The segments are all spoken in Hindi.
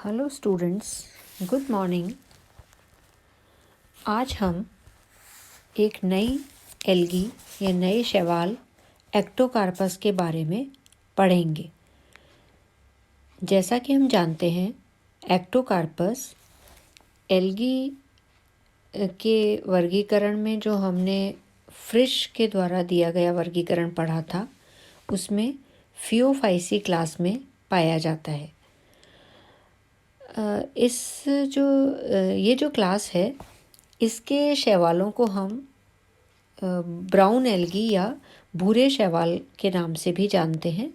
Hello students, good morning. आज हम एक नई एल्गी या नए शैवाल एक्टोकार्पस के बारे में पढ़ेंगे। जैसा कि हम जानते हैं, एक्टोकार्पस एल्गी के वर्गीकरण में जो हमने फ्रिश के द्वारा दिया गया वर्गीकरण पढ़ा था, उसमें फियोफाइसी क्लास में पाया जाता है। ये जो क्लास है, इसके शैवालों को हम ब्राउन एल्गी या भूरे शैवाल के नाम से भी जानते हैं।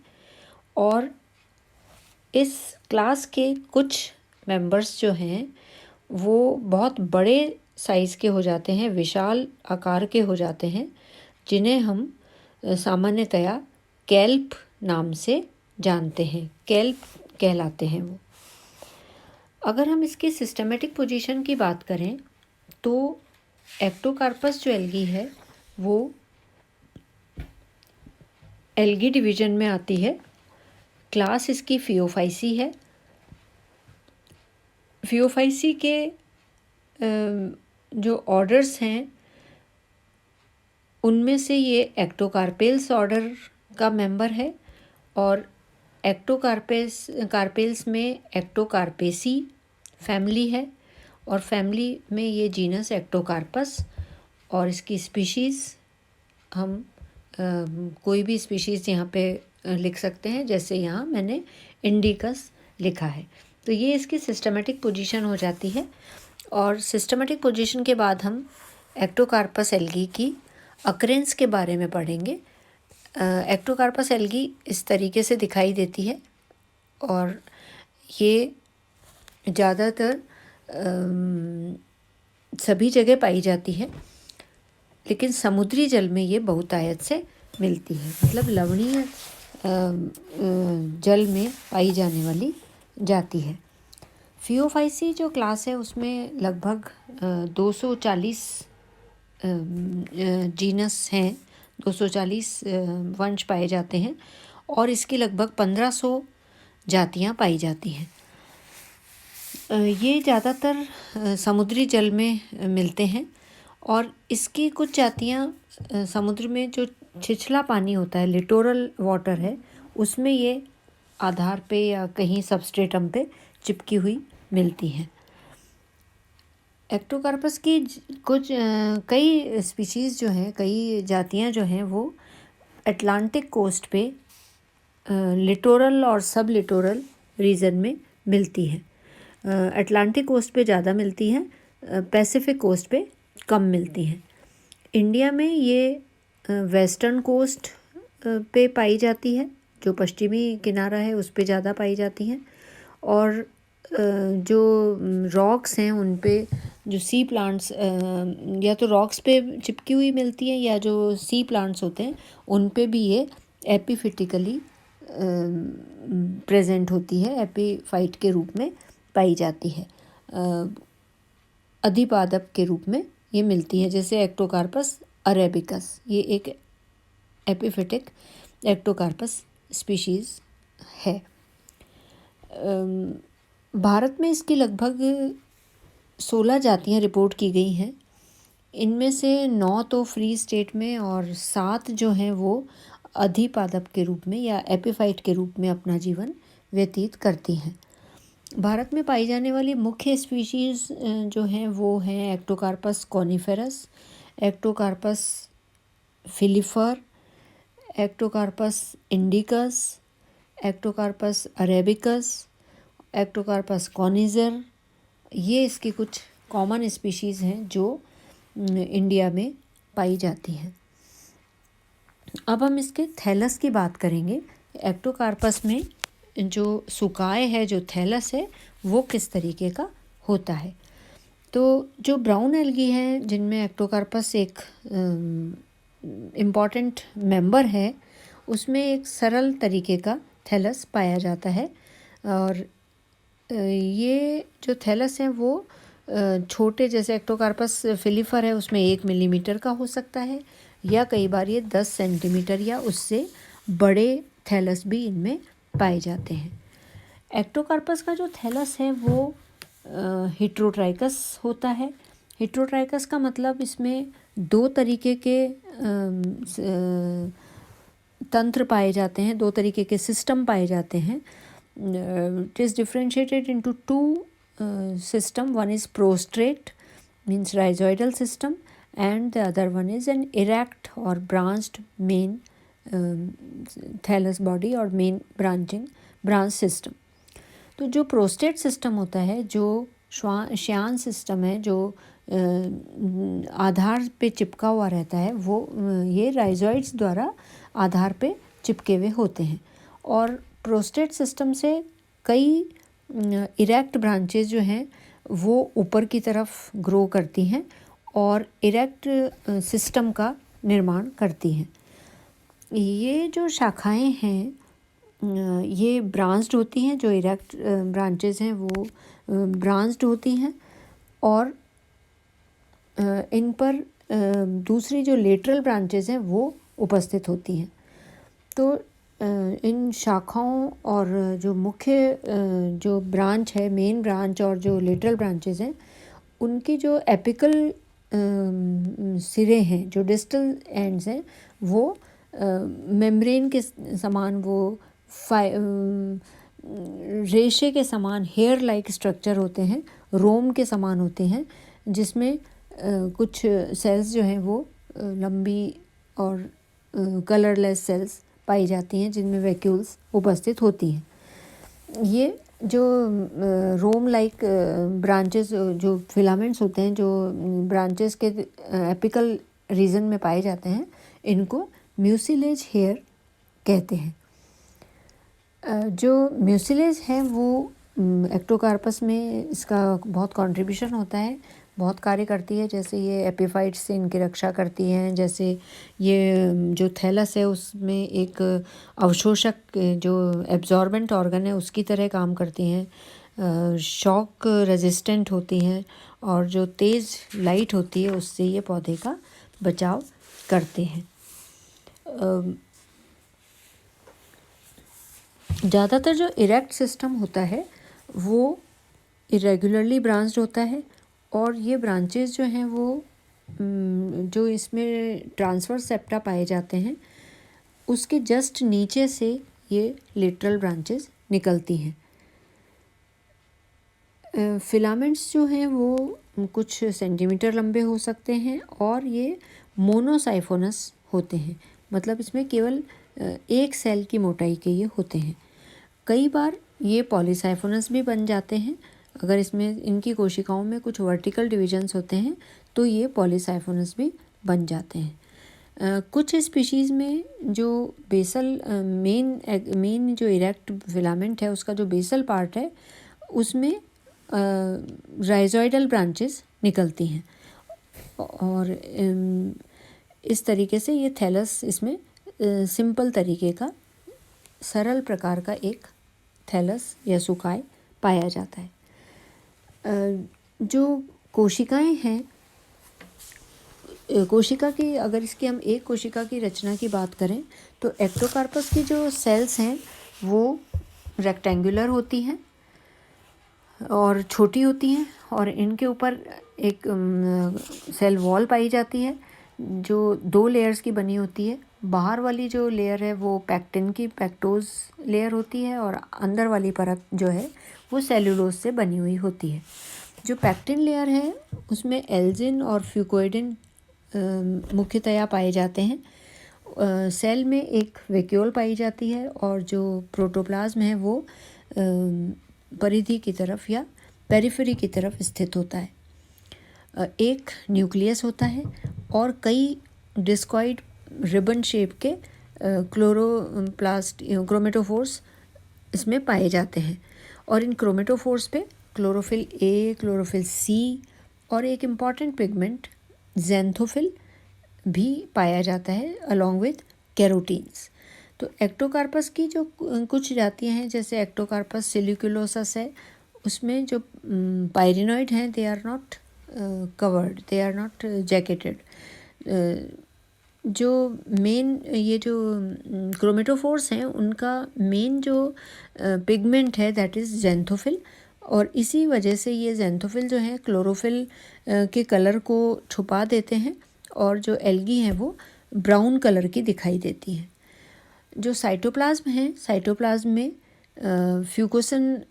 और इस क्लास के कुछ मेंबर्स जो हैं वो बहुत बड़े साइज़ के हो जाते हैं, विशाल आकार के हो जाते हैं, जिन्हें हम सामान्यतया केल्प नाम से जानते हैं। केल्प कहलाते हैं वो। अगर हम इसकी सिस्टमेटिक पोजीशन की बात करें तो एक्टोकार्पस जो एल्गी है वो एल्गी डिवीज़न में आती है। क्लास इसकी फियोफाइसी है। फियोफाइसी के जो ऑर्डर्स हैं उनमें से ये एक्टोकार्पेल्स ऑर्डर का मेंबर है। और कार्पेल्स में एक्टोकार्पेसी फैमिली है, और फैमिली में ये जीनस एक्टोकार्पस। और इसकी स्पीशीज़ हम कोई भी स्पीशीज़ यहाँ पे लिख सकते हैं, जैसे यहाँ मैंने इंडिकस लिखा है। तो ये इसकी सिस्टमेटिक पोजीशन हो जाती है। और सिस्टमेटिक पोजीशन के बाद हम एक्टोकार्पस एल्गी की अकरेंस के बारे में पढ़ेंगे। एक्टोकार्पस एल्गी इस तरीके से दिखाई देती है, और ये ज़्यादातर सभी जगह पाई जाती है, लेकिन समुद्री जल में ये बहुतायत से मिलती है, मतलब लवणीय जल में पाई जाने वाली जाती है। फियोफाइसी जो क्लास है उसमें लगभग 240 जीनस हैं, 240 वंश पाए जाते हैं, और इसकी लगभग 1500 जातियां पाई जाती हैं। ये ज़्यादातर समुद्री जल में मिलते हैं, और इसकी कुछ जातियां समुद्र में जो छिछला पानी होता है, लिटोरल वाटर है, उसमें ये आधार पे या कहीं सबस्ट्रेटम पे चिपकी हुई मिलती हैं। एक्टोकार्पस की कुछ कई स्पीशीज़ जो हैं, कई जातियां जो हैं, वो अटलांटिक कोस्ट पे लिटोरल और सब लिटोरल रीजन में मिलती हैं। अटलांटिक कोस्ट पे ज़्यादा मिलती हैं, पैसिफिक कोस्ट पे कम मिलती हैं। इंडिया में ये वेस्टर्न कोस्ट पे पाई जाती है, जो पश्चिमी किनारा है उस पे ज़्यादा पाई जाती हैं। और जो रॉक्स हैं उन पे जो सी प्लांट्स या तो रॉक्स पे चिपकी हुई मिलती हैं, या जो सी प्लांट्स होते हैं उन पे भी ये एपिफिटिकली प्रेजेंट होती है, एपीफाइट के रूप में पाई जाती है, अधिपादप के रूप में ये मिलती है। जैसे एक्टोकार्पस अरेबिकस, ये एक एपिफिटिक एक्टोकार्पस स्पीशीज़ है। भारत में इसकी लगभग 16 जातियां रिपोर्ट की गई हैं। इनमें से 9 तो फ्री स्टेट में, और 7 जो हैं वो अधिपादप के रूप में या एपिफाइट के रूप में अपना जीवन व्यतीत करती हैं। भारत में पाई जाने वाली मुख्य स्पीशीज़ जो हैं वो हैं Ectocarpus coniferus, Ectocarpus filifer, Ectocarpus indicus, Ectocarpus arabicus, Ectocarpus conizer. ये इसकी कुछ कॉमन स्पीशीज़ हैं जो इंडिया में पाई जाती हैं। अब हम इसके थैलस की बात करेंगे। एक्टोकार्पस में जो सुकाए है, जो थैलस है, वो किस तरीके का होता है। तो जो ब्राउन एल्गी हैं, जिनमें एक्टोकार्पस एक इम्पॉर्टेंट मेंबर है, उसमें एक सरल तरीके का थैलस पाया जाता है। और ये जो थैलस हैं वो छोटे, जैसे एक्टोकार्पस फिलिफर है उसमें 1 मिलीमीटर का हो सकता है, या कई बार ये 10 सेंटीमीटर या उससे बड़े थैलस भी इनमें पाए जाते हैं। एक्टोकार्पस का जो थैलस है वो हेट्रोट्राइकस होता है। हेट्रोट्राइकस का मतलब इसमें दो तरीके के तंत्र पाए जाते हैं, दो तरीके के सिस्टम पाए जाते हैं। It is differentiated into two system. One is prostrate, means rhizoidal system, and the other one is an erect or branched main thallus body or main branch system. तो जो प्रोस्टेट सिस्टम होता है, जो श्यान सिस्टम है, जो आधार पे चिपका हुआ रहता है, वो ये राइजॉइड्स द्वारा आधार पे चिपके हुए होते हैं। और प्रोस्टेट सिस्टम से कई इरेक्ट ब्रांचेस जो हैं वो ऊपर की तरफ ग्रो करती हैं और इरेक्ट सिस्टम का निर्माण करती हैं। ये जो शाखाएं हैं ये ब्रांच्ड होती हैं, जो इरेक्ट ब्रांचेस हैं वो ब्रांच्ड होती हैं और इन पर दूसरी जो लेटरल ब्रांचेस हैं वो उपस्थित होती हैं। तो इन शाखाओं और जो मुख्य जो ब्रांच है, मेन ब्रांच और जो लेटरल ब्रांचेस हैं, उनकी जो एपिकल सिरे हैं, जो डिस्टल एंड्स हैं, वो मेम्ब्रेन के समान, वो रेशे के समान हेयर लाइक स्ट्रक्चर होते हैं, रोम के समान होते हैं, जिसमें कुछ सेल्स जो हैं वो लंबी और कलरलेस सेल्स पाई जाती हैं, जिनमें वैक्यूल्स उपस्थित होती हैं। ये जो रोम लाइक ब्रांचेस, जो फिलामेंट्स होते हैं, जो ब्रांचेस के एपिकल रीजन में पाए जाते हैं, इनको म्यूसिलेज हेयर कहते हैं। जो म्यूसिलेज है वो एक्टोकार्पस में इसका बहुत कंट्रीब्यूशन होता है, बहुत कार्य करती है। जैसे ये एपिफाइट्स से इनकी रक्षा करती हैं, जैसे ये जो थैलस है उसमें एक अवशोषक, जो एब्जॉर्बेंट ऑर्गन है, उसकी तरह काम करती हैं, शॉक रेजिस्टेंट होती हैं और जो तेज़ लाइट होती है उससे ये पौधे का बचाव करते हैं। ज़्यादातर जो इरेक्ट सिस्टम होता है वो इरेगुलरली ब्रांच्ड होता है और ये ब्रांचेस जो हैं वो जो इसमें ट्रांसवर्स सेप्टा पाए जाते हैं उसके जस्ट नीचे से ये लेटरल ब्रांचेस निकलती हैं। फिलामेंट्स जो हैं वो कुछ सेंटीमीटर लंबे हो सकते हैं और ये मोनोसाइफोनस होते हैं, मतलब इसमें केवल एक सेल की मोटाई के ये होते हैं। कई बार ये पॉलीसाइफोनस भी बन जाते हैं। अगर इसमें इनकी कोशिकाओं में कुछ वर्टिकल डिविजन्स होते हैं तो ये पॉलीसाइफोनस भी बन जाते हैं। कुछ स्पीशीज़ में जो बेसल मेन जो इरेक्ट फिलामेंट है उसका जो बेसल पार्ट है उसमें राइजॉइडल ब्रांचेस निकलती हैं और इस तरीके से ये थैलस इसमें सिंपल तरीके का, सरल प्रकार का एक थैलस या सुकाय पाया जाता है। जो कोशिकाएं हैं, कोशिका की, अगर इसकी हम एक कोशिका की रचना की बात करें तो एक्टोकार्पस की जो सेल्स हैं वो रेक्टेंगुलर होती हैं और छोटी होती हैं और इनके ऊपर एक सेल वॉल पाई जाती है जो 2 लेयर्स की बनी होती है। बाहर वाली जो लेयर है वो पैक्टिन की पैक्टोज लेयर होती है और अंदर वाली परत जो है वो सेल्यूलोज से बनी हुई होती है। जो पैक्टिन लेयर है उसमें एल्जिन और फ्यूकोइडिन मुख्यतया पाए जाते हैं। सेल में एक वैक्यूल पाई जाती है और जो प्रोटोप्लाज्म है वो परिधि की तरफ या पेरिफेरी की तरफ स्थित होता है। एक न्यूक्लियस होता है और कई डिस्कॉइड रिबन शेप के क्रोमेटोफोर्स इसमें पाए जाते हैं और इन क्रोमेटोफोर्स पे क्लोरोफिल ए, क्लोरोफिल सी और एक इम्पॉर्टेंट पिगमेंट ज़ैंथोफिल भी पाया जाता है अलॉन्ग विथ कैरोटीन्स। तो एक्टोकार्पस की जो कुछ जातियां हैं, जैसे एक्टोकार्पस सिलिकुलोसस है, उसमें जो पायरिनॉइड हैं they are not covered, they are not jacketed. जो मेन ये जो क्रोमेटोफोर्स हैं उनका मेन जो पिगमेंट है दैट इज़ ज़ैंथोफिल, और इसी वजह से ये ज़ैंथोफिल जो है क्लोरोफिल के कलर को छुपा देते हैं और जो एल्गी हैं वो ब्राउन कलर की दिखाई देती हैं। जो साइटोप्लाज्म है, साइटोप्लाज्म में फ्यूकोसन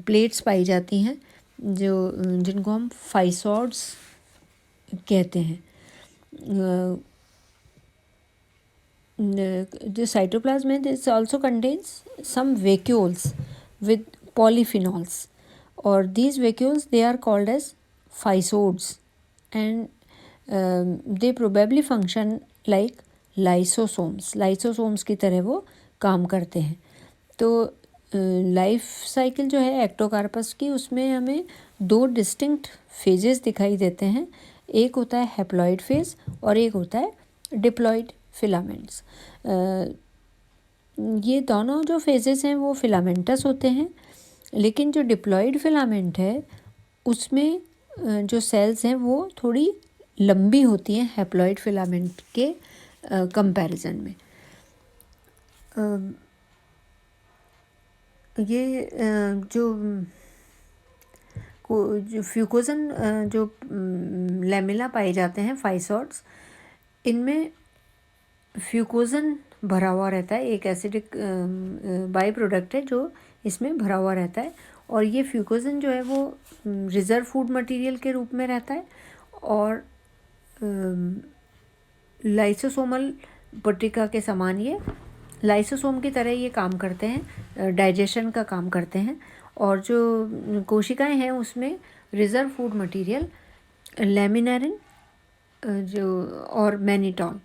प्लेट्स पाई जाती हैं जो जिनको हम फाइसॉड्स कहते हैं। जो साइटोप्लाज्म है this also contains some vacuoles with polyphenols, और these vacuoles they are called as physodes and they probably function like lysosomes की तरह वो काम करते हैं। तो लाइफ साइकिल जो है एक्टोकार्पस की, उसमें हमें दो डिस्टिंक्ट फेजेस दिखाई देते हैं। एक होता है हैप्लॉइड फेज और एक होता है डिप्लॉइड फिलामेंट्स। ये दोनों जो फेजेस हैं वो फिलामेंटस होते हैं, लेकिन जो डिप्लॉइड फिलामेंट है उसमें जो सेल्स हैं वो थोड़ी लंबी होती हैं हैप्लॉइड फिलामेंट के कंपैरिजन में। ये जो फ्यूकोजन जो लैमेला पाए जाते हैं फाइसॉड्स, इनमें फ्यूकोजन भरा हुआ रहता है, एक एसिडिक बाई प्रोडक्ट है जो इसमें भरा हुआ रहता है, और ये फ्यूकोजन जो है वो रिज़र्व फूड मटेरियल के रूप में रहता है और लाइसोसोमल पट्टिका के समान ये लाइसोसोम की तरह ये काम करते हैं, डाइजेशन का काम करते हैं, और जो कोशिकाएं हैं उसमें रिज़र्व फूड मटेरियल लैमिनारिन जो और मैनिटॉल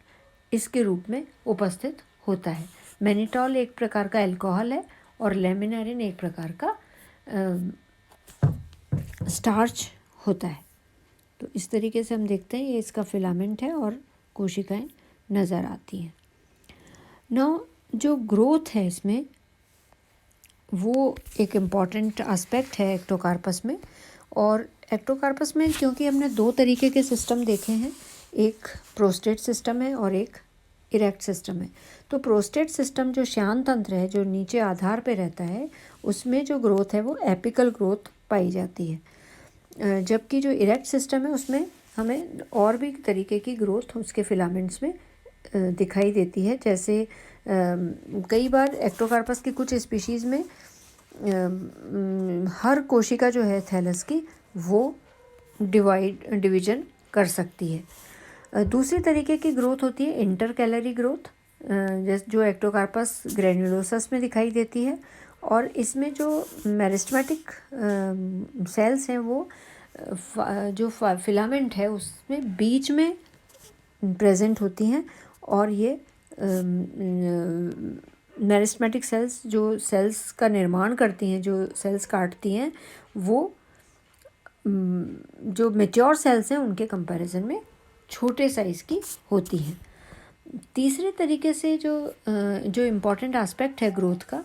इसके रूप में उपस्थित होता है। मैनिटॉल एक प्रकार का अल्कोहल है और लैमिनारिन एक प्रकार का स्टार्च होता है। तो इस तरीके से हम देखते हैं ये इसका फिलामेंट है और कोशिकाएं नज़र आती हैं। नाउ जो ग्रोथ है इसमें वो एक इम्पॉर्टेंट एस्पेक्ट है एक्टोकार्पस में, और एक्टोकार्पस में क्योंकि हमने दो तरीके के सिस्टम देखे हैं, एक प्रोस्टेट सिस्टम है और एक इरेक्ट सिस्टम है। तो प्रोस्टेट सिस्टम जो श्यान तंत्र है जो नीचे आधार पे रहता है उसमें जो ग्रोथ है वो एपिकल ग्रोथ पाई जाती है, जबकि जो इरेक्ट सिस्टम है उसमें हमें और भी तरीके की ग्रोथ उसके फिलामेंट्स में दिखाई देती है। जैसे कई बार एक्टोकार्पस की कुछ स्पीशीज़ में हर कोशिका जो है थैलस की वो डिवीजन कर सकती है। दूसरी तरीके की ग्रोथ होती है इंटरकैलरी ग्रोथ, जैसे जो एक्टोकार्पस ग्रेन्युलोसस में दिखाई देती है, और इसमें जो मेरिस्टेमेटिक सेल्स हैं वो जो फिलामेंट है उसमें बीच में प्रेजेंट होती हैं, और ये मेरिस्टेमेटिक सेल्स जो सेल्स का निर्माण करती हैं, जो सेल्स काटती हैं, वो जो मैच्योर सेल्स हैं उनके कंपैरिजन में छोटे साइज़ की होती हैं। तीसरे तरीके से जो इम्पॉर्टेंट एस्पेक्ट है ग्रोथ का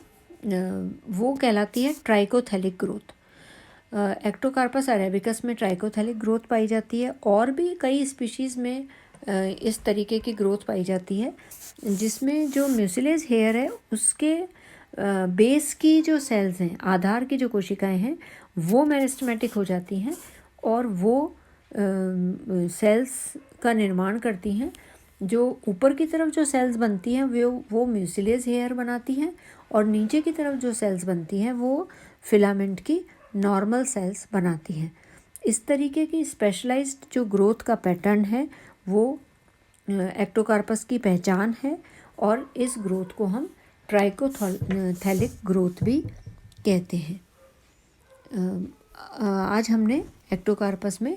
वो कहलाती है ट्राइकोथेलिक ग्रोथ। एक्टोकार्पस अरेबिकस में ट्राइकोथेलिक ग्रोथ पाई जाती है, और भी कई स्पीशीज़ में इस तरीके की ग्रोथ पाई जाती है, जिसमें जो म्यूसिलेज हेयर है उसके बेस की जो सेल्स हैं, आधार की जो कोशिकाएं हैं वो मेरिस्टेमेटिक हो जाती हैं और वो सेल्स का निर्माण करती हैं। जो ऊपर की तरफ जो सेल्स बनती हैं वो म्यूसिलेज हेयर बनाती हैं, और नीचे की तरफ जो सेल्स बनती हैं वो फिलामेंट की नॉर्मल सेल्स बनाती हैं। इस तरीके की स्पेशलाइज्ड जो ग्रोथ का पैटर्न है वो एक्टोकार्पस की पहचान है, और इस ग्रोथ को हम ट्राइकोथेलिक ग्रोथ भी कहते हैं। आज हमने एक्टोकार्पस में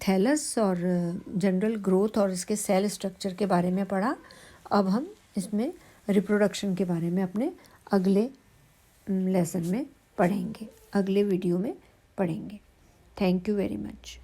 थैलस और जनरल ग्रोथ और इसके सेल स्ट्रक्चर के बारे में पढ़ा। अब हम इसमें रिप्रोडक्शन के बारे में अपने अगले लेसन में पढ़ेंगे, अगले वीडियो में पढ़ेंगे। Thank you very much.